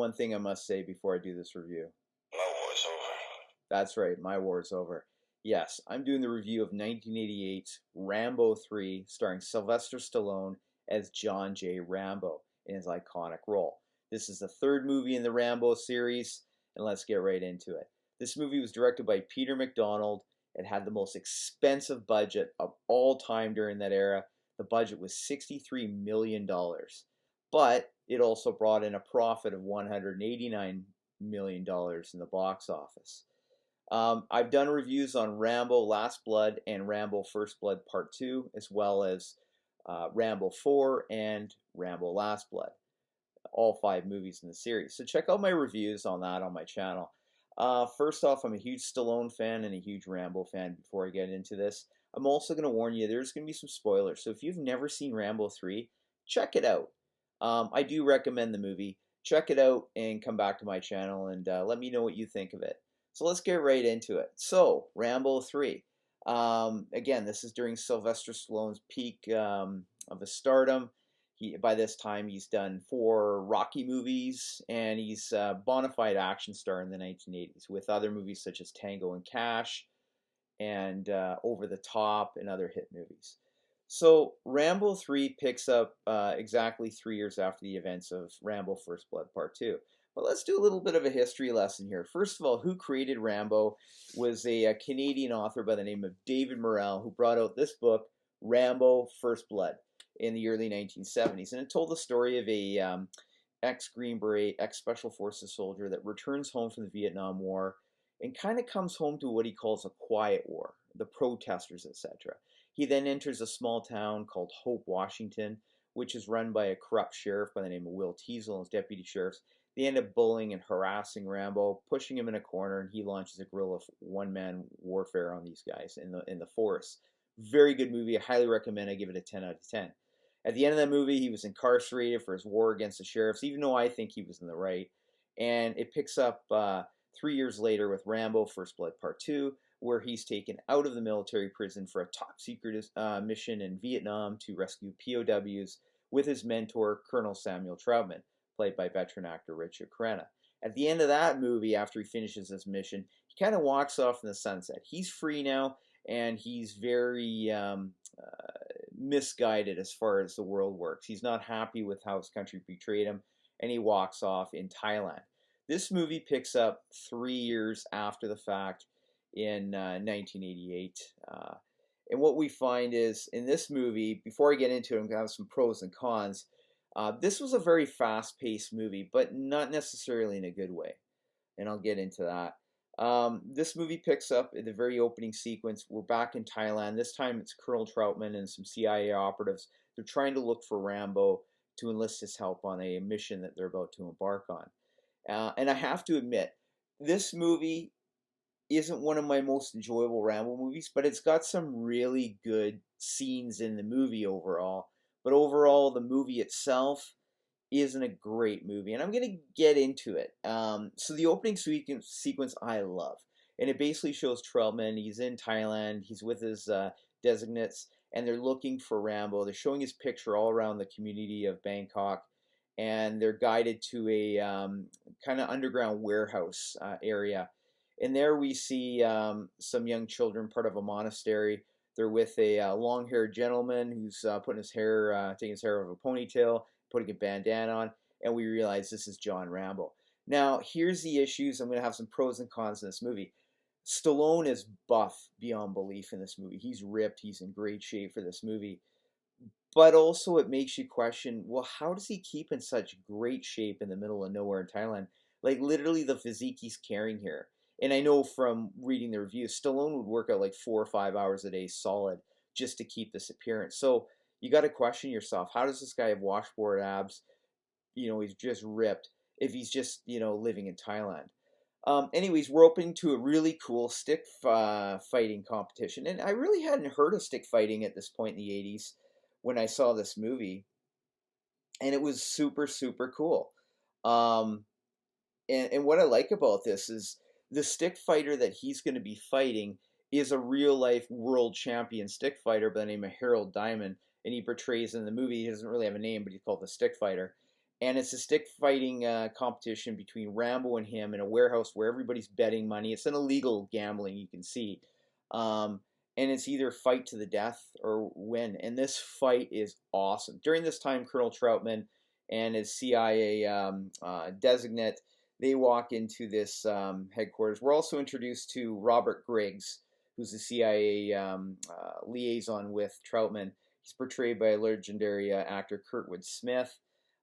one thing I must say before I do this review. My war's over. That's right, my war is over. Yes, I'm doing the review of 1988's Rambo 3, starring Sylvester Stallone as John J. Rambo in his iconic role. This is the third movie in the Rambo series, and let's get right into it. This movie was directed by Peter MacDonald. It had the most expensive budget of all time during that era. The budget was $63 million, but it also brought in a profit of $189 million in the box office. I've done reviews on Rambo Last Blood and Rambo First Blood Part 2, as well as Rambo 4 and Rambo Last Blood, all 5 movies in the series. So check out my reviews on that on my channel. First off, I'm a huge Stallone fan and a huge Rambo fan before I get into this. I'm also going to warn you, there's going to be some spoilers. So if you've never seen Rambo 3, check it out. I do recommend the movie. Check it out and come back to my channel and let me know what you think of it. So let's get right into it. So, Rambo 3. Again, this is during Sylvester Stallone's peak of his stardom. By this time, he's done 4 Rocky movies, and he's a bona fide action star in the 1980s with other movies such as Tango and Cash and Over the Top and other hit movies. So, Rambo 3 picks up exactly 3 years after the events of Rambo First Blood Part 2. But let's do a little bit of a history lesson here. First of all, who created Rambo was a Canadian author by the name of David Morrell, who brought out this book, Rambo First Blood, in the early 1970s. And it told the story of a ex-Green Beret, ex-Special Forces soldier that returns home from the Vietnam War and kind of comes home to what he calls a quiet war, the protesters, etc. He then enters a small town called Hope, Washington, which is run by a corrupt sheriff by the name of Will Teasel and his deputy sheriffs. They end up bullying and harassing Rambo, pushing him in a corner, and he launches a guerrilla one-man warfare on these guys in the forest. Very good movie. I highly recommend. I give it a 10 out of 10. At the end of that movie, he was incarcerated for his war against the sheriffs, even though I think he was in the right. And it picks up 3 years later with Rambo First Blood Part 2, where he's taken out of the military prison for a top-secret mission in Vietnam to rescue POWs with his mentor, Colonel Samuel Trautman, played by veteran actor Richard Crenna. At the end of that movie, after he finishes his mission, he kind of walks off in the sunset. He's free now, and he's very misguided as far as the world works. He's not happy with how his country betrayed him, and he walks off in Thailand. This movie picks up 3 years after the fact in 1988. And what we find is, in this movie, before I get into it, I'm going to have some pros and cons. This was a very fast-paced movie, but not necessarily in a good way, and I'll get into that. This movie picks up in the very opening sequence. We're back in Thailand. This time it's Colonel Trautman and some CIA operatives. They're trying to look for Rambo to enlist his help on a mission that they're about to embark on. And I have to admit, this movie isn't one of my most enjoyable Rambo movies, but it's got some really good scenes in the movie overall. But overall, the movie itself isn't a great movie, and I'm going to get into it. So the opening sequence I love, and it basically shows Trautman. He's in Thailand. He's with his designates, and they're looking for Rambo. They're showing his picture all around the community of Bangkok, and they're guided to a kind of underground warehouse area. And there we see some young children, part of a monastery. They're with a long-haired gentleman who's taking his hair out of a ponytail, putting a bandana on, and we realize this is John Rambo. Now, here's the issues. I'm going to have some pros and cons in this movie. Stallone is buff beyond belief in this movie. He's ripped. He's in great shape for this movie. But also it makes you question, well, how does he keep in such great shape in the middle of nowhere in Thailand? Like, literally the physique he's carrying here. And I know from reading the reviews, Stallone would work out like 4 or 5 hours a day solid just to keep this appearance. So you got to question yourself, how does this guy have washboard abs? You know, he's just ripped if he's just, you know, living in Thailand. Anyways, we're open to a really cool stick fighting competition. And I really hadn't heard of stick fighting at this point in the 80s when I saw this movie. And it was super, super cool. And what I like about this is the stick fighter that he's going to be fighting is a real-life world champion stick fighter by the name of Harold Diamond, and he portrays in the movie, he doesn't really have a name, but he's called the Stick Fighter. and it's a stick fighting competition between Rambo and him in a warehouse where everybody's betting money. It's an illegal gambling, you can see. Um, and it's either fight to the death or win. And this fight is awesome. During this time, Colonel Trautman and his CIA designate, they walk into this headquarters. We're also introduced to Robert Griggs, who's the CIA liaison with Trautman. He's portrayed by legendary actor Kurtwood Smith,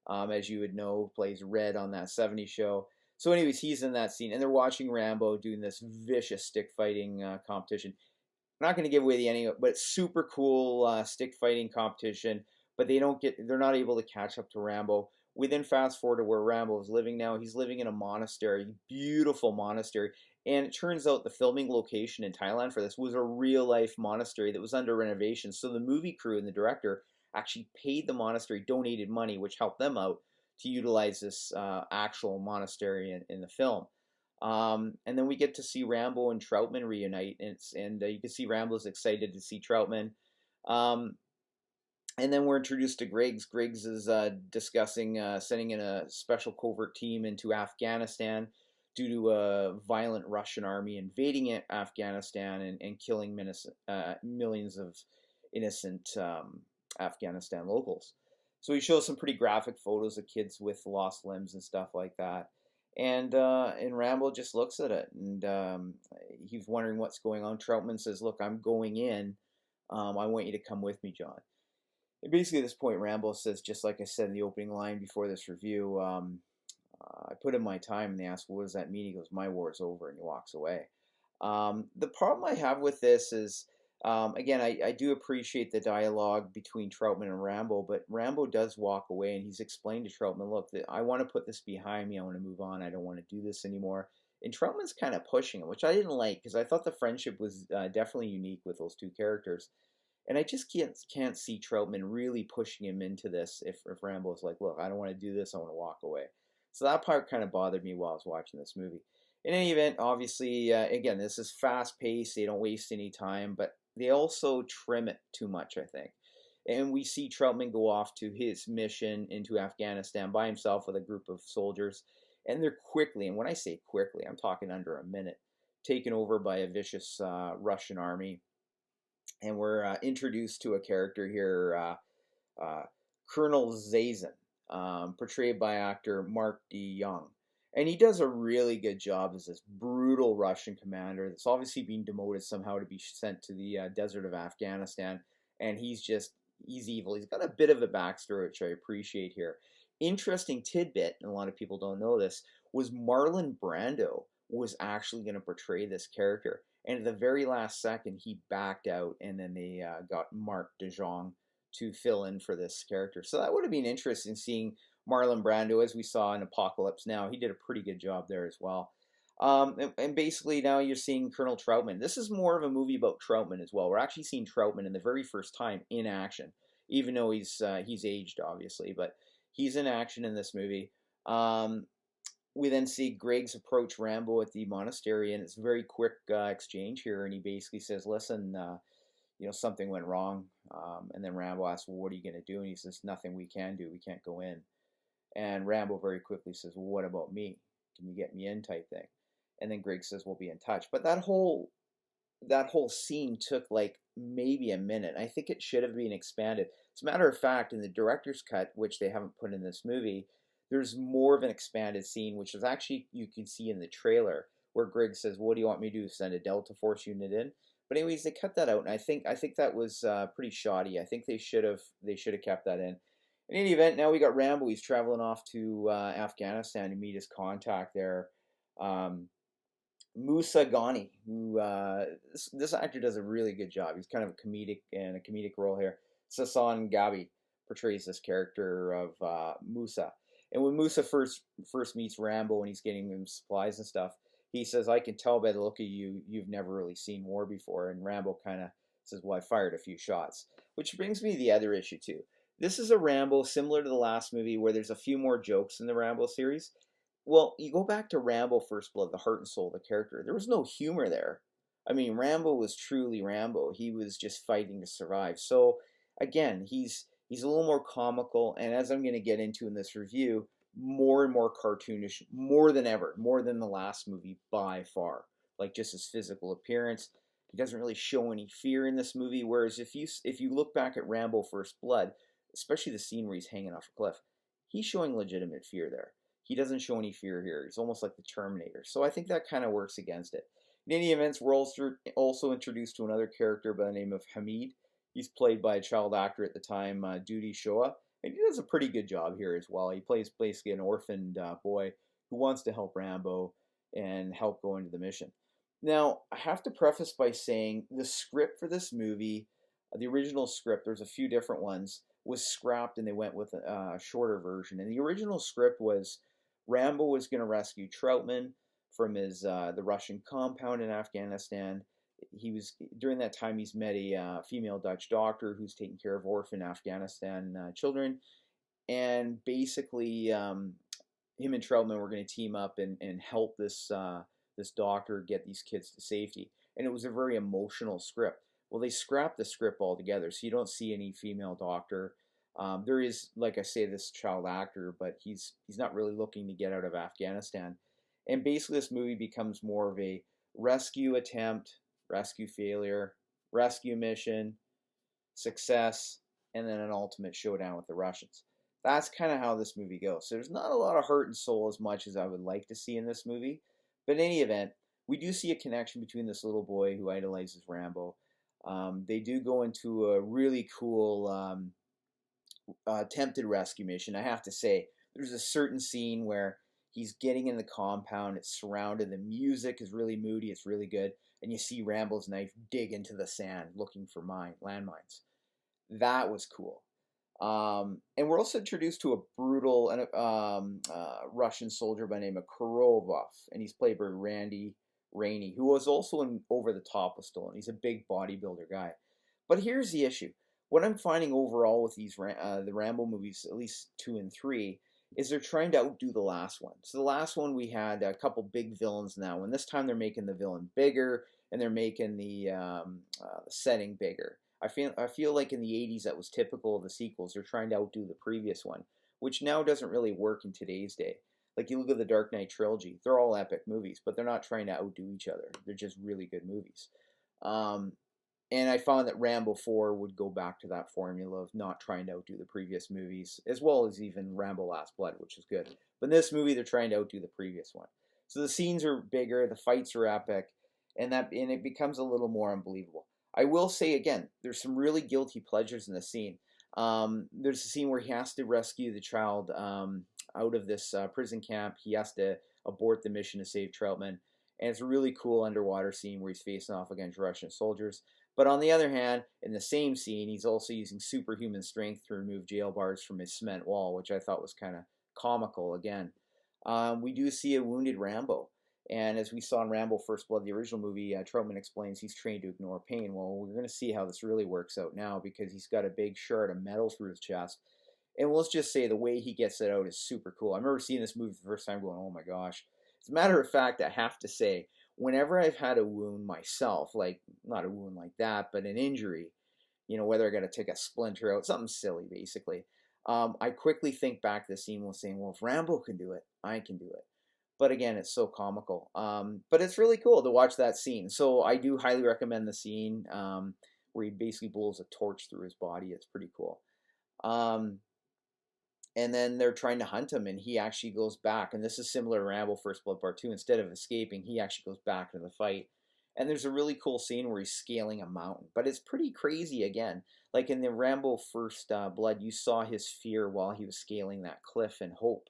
as you would know, plays Red on that '70s show. So, anyways, he's in that scene, and they're watching Rambo doing this vicious stick fighting competition. I'm not going to give away the ending, but it's super cool stick fighting competition. But they're not able to catch up to Rambo. We then fast forward to where Rambo is living now. He's living in a monastery, beautiful monastery. And it turns out the filming location in Thailand for this was a real life monastery that was under renovation. So the movie crew and the director actually paid the monastery, donated money, which helped them out to utilize this actual monastery in the film. And then we get to see Rambo and Trautman reunite, and you can see Rambo's excited to see Trautman. And then we're introduced to Griggs. Griggs is discussing sending in a special covert team into Afghanistan due to a violent Russian army invading Afghanistan and killing millions of innocent Afghanistan locals. So he shows some pretty graphic photos of kids with lost limbs and stuff like that. And Rambo just looks at it, and he's wondering what's going on. Trautman says, "Look, I'm going in. I want you to come with me, John." And basically, at this point, Rambo says, just like I said in the opening line before this review, I put in my time, and they ask, "Well, what does that mean?" He goes, "My war's over," and he walks away. The problem I have with this is, again, I do appreciate the dialogue between Trautman and Rambo, but Rambo does walk away, and he's explained to Trautman, "Look, I want to put this behind me. I want to move on. I don't want to do this anymore." And Trautman's kind of pushing him, which I didn't like, because I thought the friendship was definitely unique with those two characters. And I just can't see Trautman really pushing him into this if Rambo's like, "Look, I don't want to do this. I want to walk away." So that part kind of bothered me while I was watching this movie. In any event, obviously, again, this is fast-paced. They don't waste any time, but they also trim it too much, I think. And we see Trautman go off to his mission into Afghanistan by himself with a group of soldiers. And they're quickly, and when I say quickly, I'm talking under a minute, taken over by a vicious Russian army. And we're introduced to a character here, Colonel Zaizen, portrayed by actor Mark D. Young. And he does a really good job as this brutal Russian commander that's obviously being demoted somehow to be sent to the desert of Afghanistan. And he's evil. He's got a bit of a backstory, which I appreciate here. Interesting tidbit, and a lot of people don't know this, was Marlon Brando was actually going to portray this character. And at the very last second, he backed out, and then they got Mark de Jong to fill in for this character. So that would have been interesting seeing Marlon Brando, as we saw in Apocalypse Now. He did a pretty good job there as well. And basically now you're seeing Colonel Trautman. This is more of a movie about Trautman as well. We're actually seeing Trautman in the very first time in action, even though he's aged, obviously, but he's in action in this movie. We then see Griggs approach Rambo at the monastery, and it's a very quick exchange here, and he basically says, "Listen, something went wrong." And then Rambo asks, "Well, what are you going to do?" And he says, "Nothing we can do. We can't go in." And Rambo very quickly says, "Well, what about me? Can you get me in?" type thing. And then Griggs says, "We'll be in touch." But that whole scene took like maybe a minute. I think it should have been expanded. As a matter of fact, in the director's cut, which they haven't put in this movie, there's more of an expanded scene, which is actually, you can see in the trailer, where Griggs says, "What do you want me to do? Send a Delta Force unit in?" But anyways, they cut that out, and I think that was pretty shoddy. I think they should have kept that in. In any event, now we got Rambo. He's traveling off to Afghanistan to meet his contact there, Musa Ghani, who this actor does a really good job. He's kind of a comedic role here. Sasan Gabi portrays this character of Musa. And when Musa first meets Rambo and he's getting him supplies and stuff, he says, "I can tell by the look of you, you've never really seen war before." And Rambo kind of says, "Well, I fired a few shots." Which brings me to the other issue too. This is a Rambo similar to the last movie, where there's a few more jokes in the Rambo series. Well, you go back to Rambo First Blood, the heart and soul of the character. There was no humor there. I mean, Rambo was truly Rambo. He was just fighting to survive. So again, he's He's a little more comical, and as I'm going to get into in this review, more and more cartoonish, more than ever, more than the last movie by far. Like just his physical appearance, he doesn't really show any fear in this movie. Whereas if you look back at Rambo First Blood, especially the scene where he's hanging off a cliff, he's showing legitimate fear there. He doesn't show any fear here. He's almost like the Terminator. So I think that kind of works against it. In any event, we're also introduced to another character by the name of Hamid. He's played by a child actor at the time, Duty Shoa, and he does a pretty good job here as well. He plays basically an orphaned boy who wants to help Rambo and help go into the mission. Now, I have to preface by saying the script for this movie, the original script, there's a few different ones, was scrapped and they went with a shorter version. And the original script was Rambo was going to rescue Trautman from his the Russian compound in Afghanistan. He was during that time he's met a female Dutch doctor who's taking care of orphan Afghanistan children, and basically him and Trautman were going to team up and help this this doctor get these kids to safety. And it was a very emotional script. Well, they scrapped the script altogether, so you don't see any female doctor. There is, like I say, this child actor, but he's not really looking to get out of Afghanistan. And basically, this movie becomes more of a rescue attempt, rescue failure, rescue mission, success, and then an ultimate showdown with the Russians. That's kind of how this movie goes. So there's not a lot of heart and soul as much as I would like to see in this movie. But in any event, we do see a connection between this little boy who idolizes Rambo. They do go into a really cool attempted rescue mission. I have to say, there's a certain scene where he's getting in the compound, it's surrounded, the music is really moody, it's really good, and you see Rambo's knife dig into the sand looking for landmines. That was cool. And we're also introduced to a brutal Russian soldier by the name of Croll, and he's played by Randy Rainey, who was also in Over the Top with Stallone. He's a big bodybuilder guy. But here's the issue. What I'm finding overall with these the Rambo movies, at least 2 and 3, is they're trying to outdo the last one. So the last one we had a couple big villains now, and this time they're making the villain bigger, and they're making the setting bigger. I feel like in the 80s that was typical of the sequels. They're trying to outdo the previous one, which now doesn't really work in today's day. Like you look at the Dark Knight trilogy, they're all epic movies, but they're not trying to outdo each other. They're just really good movies. And I found that Rambo 4 would go back to that formula of not trying to outdo the previous movies, as well as even Rambo Last Blood, which is good. But in this movie, they're trying to outdo the previous one. So the scenes are bigger, the fights are epic, and it becomes a little more unbelievable. I will say again, there's some really guilty pleasures in the scene. There's a scene where he has to rescue the child out of this prison camp. He has to abort the mission to save Trautman. And it's a really cool underwater scene where he's facing off against Russian soldiers. But on the other hand, in the same scene, he's also using superhuman strength to remove jail bars from his cement wall, which I thought was kind of comical again. We do see a wounded Rambo. And as we saw in Rambo First Blood, the original movie, Trautman explains he's trained to ignore pain. Well, we're going to see how this really works out now because he's got a big shard of metal through his chest. And let's just say the way he gets it out is super cool. I remember seeing this movie for the first time going, oh my gosh. As a matter of fact, I have to say, whenever I've had a wound myself, like not a wound like that, but an injury, whether I got to take a splinter out, something silly basically, I quickly think back to the scene while saying, well, if Rambo can do it, I can do it. But again, it's so comical. But it's really cool to watch that scene. So I do highly recommend the scene where he basically blows a torch through his body. It's pretty cool. And then they're trying to hunt him, and he actually goes back. And this is similar to Rambo First Blood Part 2. Instead of escaping, he actually goes back into the fight. And there's a really cool scene where he's scaling a mountain. But it's pretty crazy again. Like in the Rambo First Blood, you saw his fear while he was scaling that cliff and hope.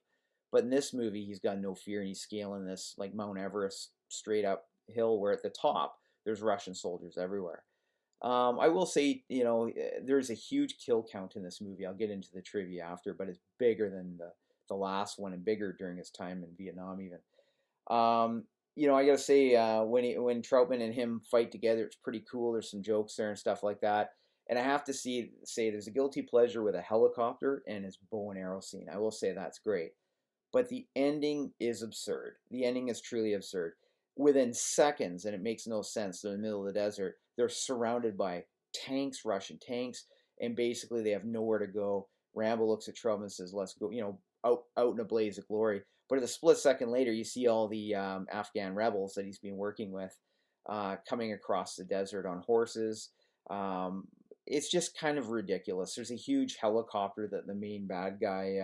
But in this movie, he's got no fear, and he's scaling this like Mount Everest straight up hill where at the top, there's Russian soldiers everywhere. I will say, there's a huge kill count in this movie. I'll get into the trivia after, but it's bigger than the last one and bigger during his time in Vietnam even. I gotta say, when Trautman and him fight together, it's pretty cool. There's some jokes there and stuff like that. And I have to say there's a guilty pleasure with a helicopter and his bow and arrow scene. I will say that's great. But the ending is absurd. The ending is truly absurd. Within seconds, and it makes no sense, they're in the middle of the desert, they're surrounded by tanks, Russian tanks, and basically they have nowhere to go. Rambo looks at Trautman and says, "Let's go," out in a blaze of glory. But a split second later, you see all the Afghan rebels that he's been working with coming across the desert on horses. It's just kind of ridiculous. There's a huge helicopter that the main bad guy,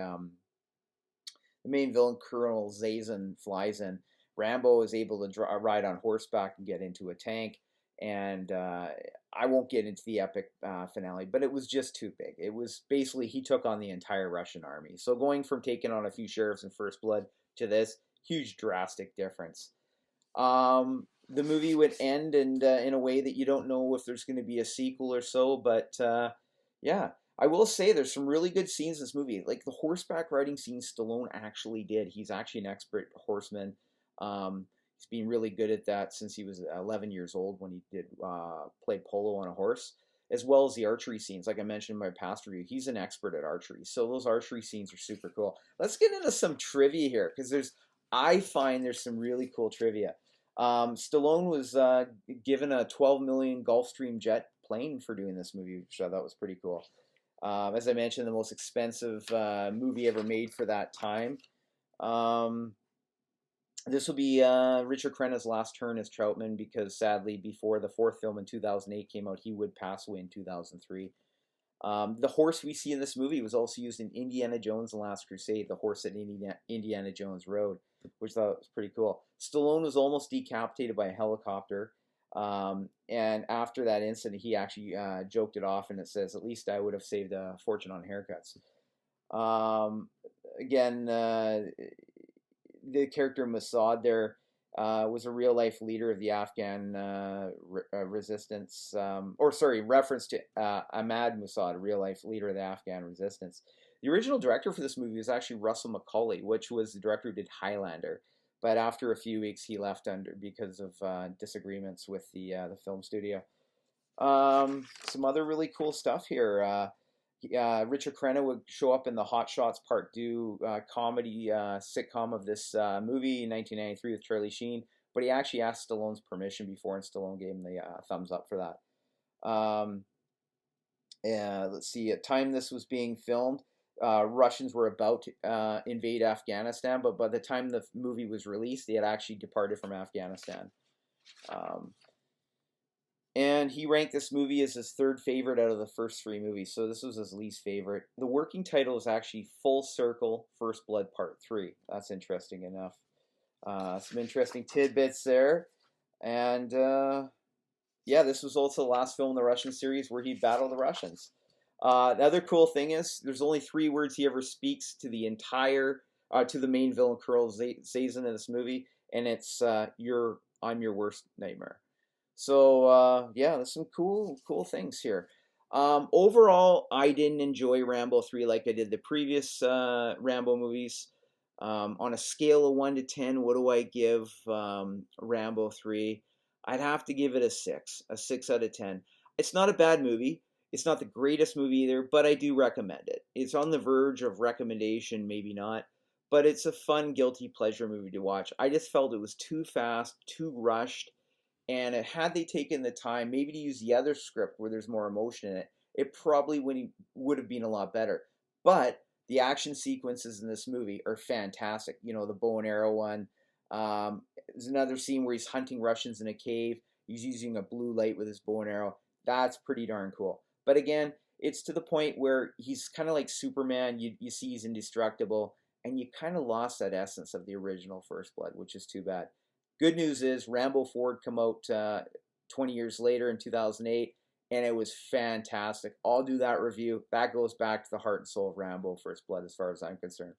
the main villain, Colonel Zaizen, flies in. Rambo is able to ride on horseback and get into a tank. And I won't get into the epic finale, but it was just too big. It was basically, he took on the entire Russian army. So going from taking on a few sheriffs in First Blood to this, huge drastic difference. The movie would end in a way that you don't know if there's going to be a sequel or so, but yeah. I will say there's some really good scenes in this movie. Like the horseback riding scene Stallone actually did. He's actually an expert horseman. He's been really good at that since he was 11 years old when he did play polo on a horse, as well as the archery scenes. Like I mentioned in my past review, he's an expert at archery. So those archery scenes are super cool. Let's get into some trivia here, because I find there's some really cool trivia. Stallone was given a $12 million Gulfstream jet plane for doing this movie, which I thought was pretty cool. As I mentioned, the most expensive movie ever made for that time. This will be Richard Crenna's last turn as Trautman, because sadly, before the fourth film in 2008 came out, he would pass away in 2003. The horse we see in this movie was also used in Indiana Jones and the Last Crusade, the horse that Indiana Jones rode, which I thought was pretty cool. Stallone was almost decapitated by a helicopter. And after that incident, he actually joked it off, and it says, "At least I would have saved a fortune on haircuts." Again, the character Massoud there was a real-life leader of the Afghan resistance, reference to Ahmad Massoud, a real-life leader of the Afghan resistance. The original director for this movie was actually Russell Macaulay, which was the director who did Highlander. But after a few weeks, he left because of disagreements with the film studio. Some other really cool stuff here. Richard Crenna would show up in the Hot Shots Part 2 comedy sitcom of this movie in 1993 with Charlie Sheen, but he actually asked Stallone's permission before, and Stallone gave him the thumbs up for that. Let's see, at the time this was being filmed, Russians were about to invade Afghanistan, but by the time the movie was released, they had actually departed from Afghanistan. And he ranked this movie as his third favorite out of the first three movies, so this was his least favorite. The working title is actually Full Circle First Blood Part 3. That's interesting enough. Some interesting tidbits there. And yeah, this was also the last film in the Russian series where he battled the Russians. The other cool thing is there's only 3 words he ever speaks to the main villain, Croll, Zaizen, in this movie, and it's I'm your worst nightmare. So yeah, there's some cool things here. Overall, I didn't enjoy Rambo 3 like I did the previous Rambo movies. On a scale of 1 to 10, what do I give Rambo 3? I'd have to give it a 6 out of 10. It's not a bad movie. It's not the greatest movie either, but I do recommend it. It's on the verge of recommendation, maybe not, but it's a fun, guilty pleasure movie to watch. I just felt it was too fast, too rushed, and had they taken the time maybe to use the other script where there's more emotion in it, it probably would have been a lot better. But the action sequences in this movie are fantastic. You know, the bow and arrow one. There's another scene where he's hunting Russians in a cave. He's using a blue light with his bow and arrow. That's pretty darn cool. But again, it's to the point where he's kind of like Superman. You see he's indestructible, and you kind of lost that essence of the original First Blood, which is too bad. Good news is Rambo 4 would come out 20 years later in 2008, and it was fantastic. I'll do that review. That goes back to the heart and soul of Rambo First Blood as far as I'm concerned.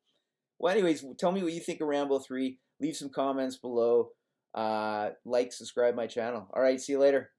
Well, anyways, tell me what you think of Rambo 3. Leave some comments below. Like, subscribe my channel. All right, see you later.